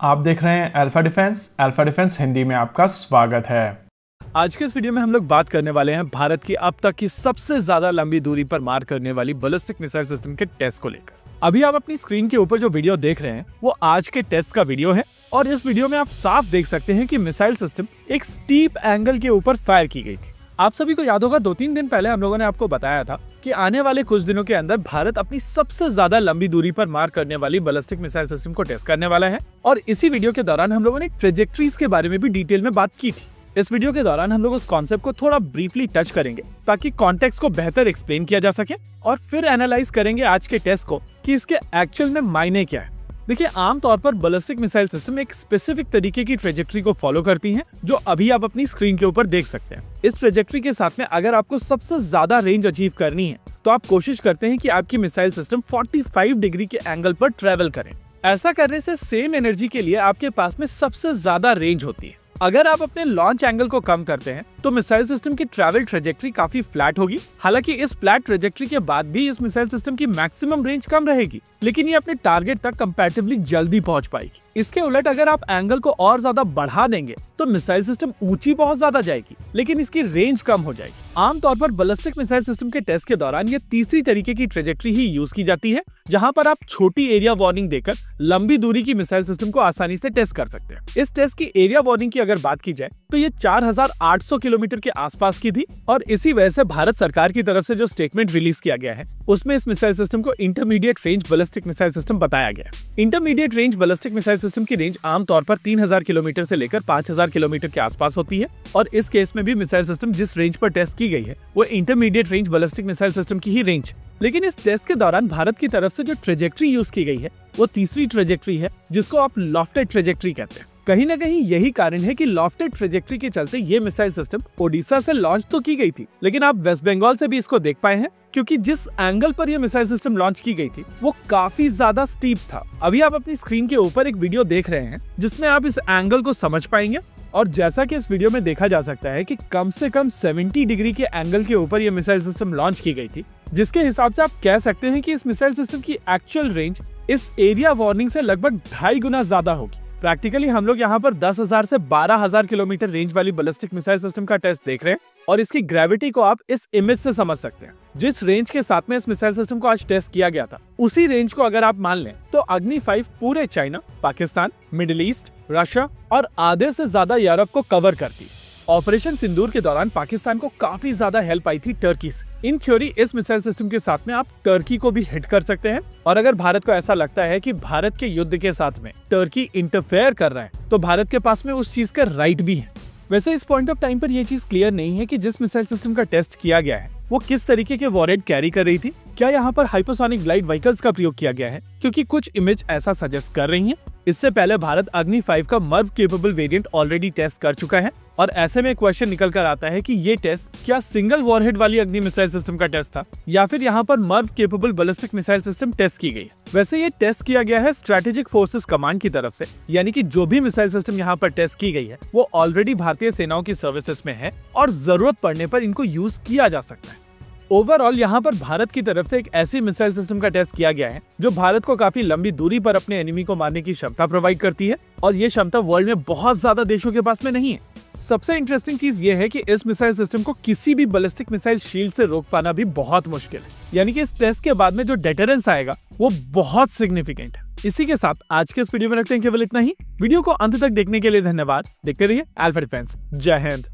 आप देख रहे हैं अल्फा डिफेंस हिंदी में आपका स्वागत है। आज के इस वीडियो में हम लोग बात करने वाले हैं भारत की अब तक की सबसे ज्यादा लंबी दूरी पर मार करने वाली बैलिस्टिक मिसाइल सिस्टम के टेस्ट को लेकर। अभी आप अपनी स्क्रीन के ऊपर जो वीडियो देख रहे हैं वो आज के टेस्ट का वीडियो है और इस वीडियो में आप साफ देख सकते हैं कि मिसाइल सिस्टम एक स्टीप एंगल के ऊपर फायर की गई थी। आप सभी को याद होगा 2-3 दिन पहले हम लोगों ने आपको बताया था कि आने वाले कुछ दिनों के अंदर भारत अपनी सबसे ज्यादा लंबी दूरी पर मार करने वाली बैलिस्टिक मिसाइल सिस्टम को टेस्ट करने वाला है। और इसी वीडियो के दौरान हम लोगों ने ट्रेजेक्टरीज के बारे में भी डिटेल में बात की थी। इस वीडियो के दौरान हम लोग उस कॉन्सेप्ट को थोड़ा ब्रीफली टच करेंगे ताकि कॉन्टेक्स्ट को बेहतर एक्सप्लेन किया जा सके और फिर एनालाइज करेंगे आज के टेस्ट को कि इसके एक्चुअल में मायने क्या है। देखिए, आमतौर पर बैलिस्टिक मिसाइल सिस्टम एक स्पेसिफिक तरीके की ट्रेजेक्टरी को फॉलो करती हैं, जो अभी आप अपनी स्क्रीन के ऊपर देख सकते हैं। इस ट्रेजेक्टरी के साथ में अगर आपको सबसे ज्यादा रेंज अचीव करनी है तो आप कोशिश करते हैं कि आपकी मिसाइल सिस्टम 45 डिग्री के एंगल पर ट्रेवल करें। ऐसा करने से सेम एनर्जी के लिए आपके पास में सबसे ज्यादा रेंज होती है। अगर आप अपने लॉन्च एंगल को कम करते हैं तो मिसाइल सिस्टम की ट्रैवल ट्रेजेक्टरी काफी फ्लैट होगी। हालांकि इस फ्लैट ट्रेजेक्टरी के बाद भी इस मिसाइल सिस्टम की मैक्सिमम रेंज कम रहेगी, लेकिन ये अपने टारगेट तक कंपैरेटिवली जल्दी पहुंच पाएगी। इसके उलट अगर आप एंगल को और ज्यादा बढ़ा देंगे तो मिसाइल सिस्टम ऊंची बहुत ज्यादा जाएगी, लेकिन इसकी रेंज कम हो जाएगी। आमतौर पर बैलिस्टिक मिसाइल सिस्टम के टेस्ट के दौरान ये तीसरी तरीके की ट्रेजेक्टरी ही यूज की जाती है, जहां पर आप छोटी एरिया वार्निंग देकर लंबी दूरी की मिसाइल सिस्टम को आसानी से टेस्ट कर सकते हैं। इस टेस्ट की एरिया वार्निंग की अगर बात की जाए तो ये 4800 किलोमीटर के आसपास की थी और इसी वजह से भारत सरकार की तरफ से जो स्टेटमेंट रिलीज किया गया है उसमें इस मिसाइल सिस्टम को intermediate range ballistic missile system बताया गया है। Intermediate range ballistic missile system की रेंज आमतौर पर 3000 किलोमीटर से लेकर 5000 किलोमीटर के आसपास होती है और इस केस में भी मिसाइल सिस्टम जिस रेंज पर टेस्ट की गई है वो intermediate range ballistic missile system की ही रेंज। लेकिन इस टेस्ट के दौरान भारत की तरफ से जो ट्रेजेक्टरी यूज की गई है वो तीसरी ट्रेजेक्टरी है, जिसको आप लॉफ्टेड ट्रेजेक्टरी कहते हैं। कहीं ना कहीं यही कारण है कि लॉफ्टेड ट्रेजेक्टरी के चलते ये मिसाइल सिस्टम ओडिशा से लॉन्च तो की गई थी, लेकिन आप वेस्ट बंगाल से भी इसको देख पाए हैं क्योंकि जिस एंगल पर यह मिसाइल सिस्टम लॉन्च की गई थी वो काफी ज्यादा स्टीप था। अभी आप अपनी स्क्रीन के ऊपर एक वीडियो देख रहे हैं जिसमें आप इस एंगल को समझ पाएंगे और जैसा कि इस वीडियो में देखा जा सकता है कि कम से कम 70 डिग्री के एंगल के ऊपर यह मिसाइल सिस्टम लॉन्च की गई थी, जिसके हिसाब से आप कह सकते हैं कि इस मिसाइल सिस्टम की एक्चुअल रेंज इस एरिया वार्निंग से लगभग 2.5 गुना ज्यादा होगी। प्रैक्टिकली हम लोग यहाँ पर 10,000 से 12,000 किलोमीटर रेंज वाली बैलिस्टिक मिसाइल सिस्टम का टेस्ट देख रहे हैं और इसकी ग्रेविटी को आप इस इमेज से समझ सकते हैं। जिस रेंज के साथ में इस मिसाइल सिस्टम को आज टेस्ट किया गया था उसी रेंज को अगर आप मान लें तो अग्नि 5 पूरे China, Pakistan, middle east, Russia और आधे से ज्यादा यूरोप को कवर करती। ऑपरेशन सिंदूर के दौरान पाकिस्तान को काफी ज्यादा हेल्प आई थी टर्की से। इन थ्योरी इस मिसाइल सिस्टम के साथ में आप टर्की को भी हिट कर सकते हैं और अगर भारत को ऐसा लगता है कि भारत के युद्ध के साथ में टर्की इंटरफेयर कर रहा है तो भारत के पास में उस चीज का राइट भी है। वैसे इस पॉइंट ऑफ टाइम पर यह चीज क्लियर नहीं है कि जिस मिसाइल सिस्टम का टेस्ट किया गया है वो किस तरीके के वॉरहेड कैरी कर रही थी। क्या यहाँ पर हाइपरसोनिक ग्लाइड व्हीकल्स का प्रयोग किया गया है, क्योंकि कुछ इमेज ऐसा सजेस्ट कर रही हैं। इससे पहले भारत अग्नि 5 का MIRV capable variant already test कर चुका है और ऐसे में क्वेश्चन निकल कर आता है कि ये टेस्ट क्या सिंगल वॉरहेड वाली अग्नि मिसाइल सिस्टम का टेस्ट था या फिर यहाँ पर MIRV capable ballistic missile system test की गई। वैसे ये टेस्ट किया गया है स्ट्रेटेजिक फोर्सेस कमांड की तरफ से, यानी कि जो भी मिसाइल सिस्टम यहाँ पर टेस्ट की गई है वो ऑलरेडी भारतीय सेनाओं की सर्विसेज में है और जरूरत पड़ने पर इनको यूज किया जा सकता है। ओवरऑल यहाँ पर भारत की तरफ से एक ऐसी मिसाइल सिस्टम का टेस्ट किया गया है जो भारत को काफी लंबी दूरी पर अपने एनिमी को मारने की क्षमता प्रोवाइड करती है और ये क्षमता वर्ल्ड में बहुत ज्यादा देशों के पास में नहीं है। सबसे इंटरेस्टिंग चीज ये है कि इस मिसाइल सिस्टम को किसी भी बैलिस्टिक मिसाइल शील्ड से रोक पाना भी बहुत मुश्किल है, यानी कि इस टेस्ट के बाद में जो डेटरेंस आएगा वो बहुत सिग्निफिकेंट है। इसी के साथ आज के इस वीडियो में रखते हैं केवल इतना ही। वीडियो को अंत तक देखने के लिए धन्यवाद। देखते रहिए अल्फा डिफेंस। जय हिंद।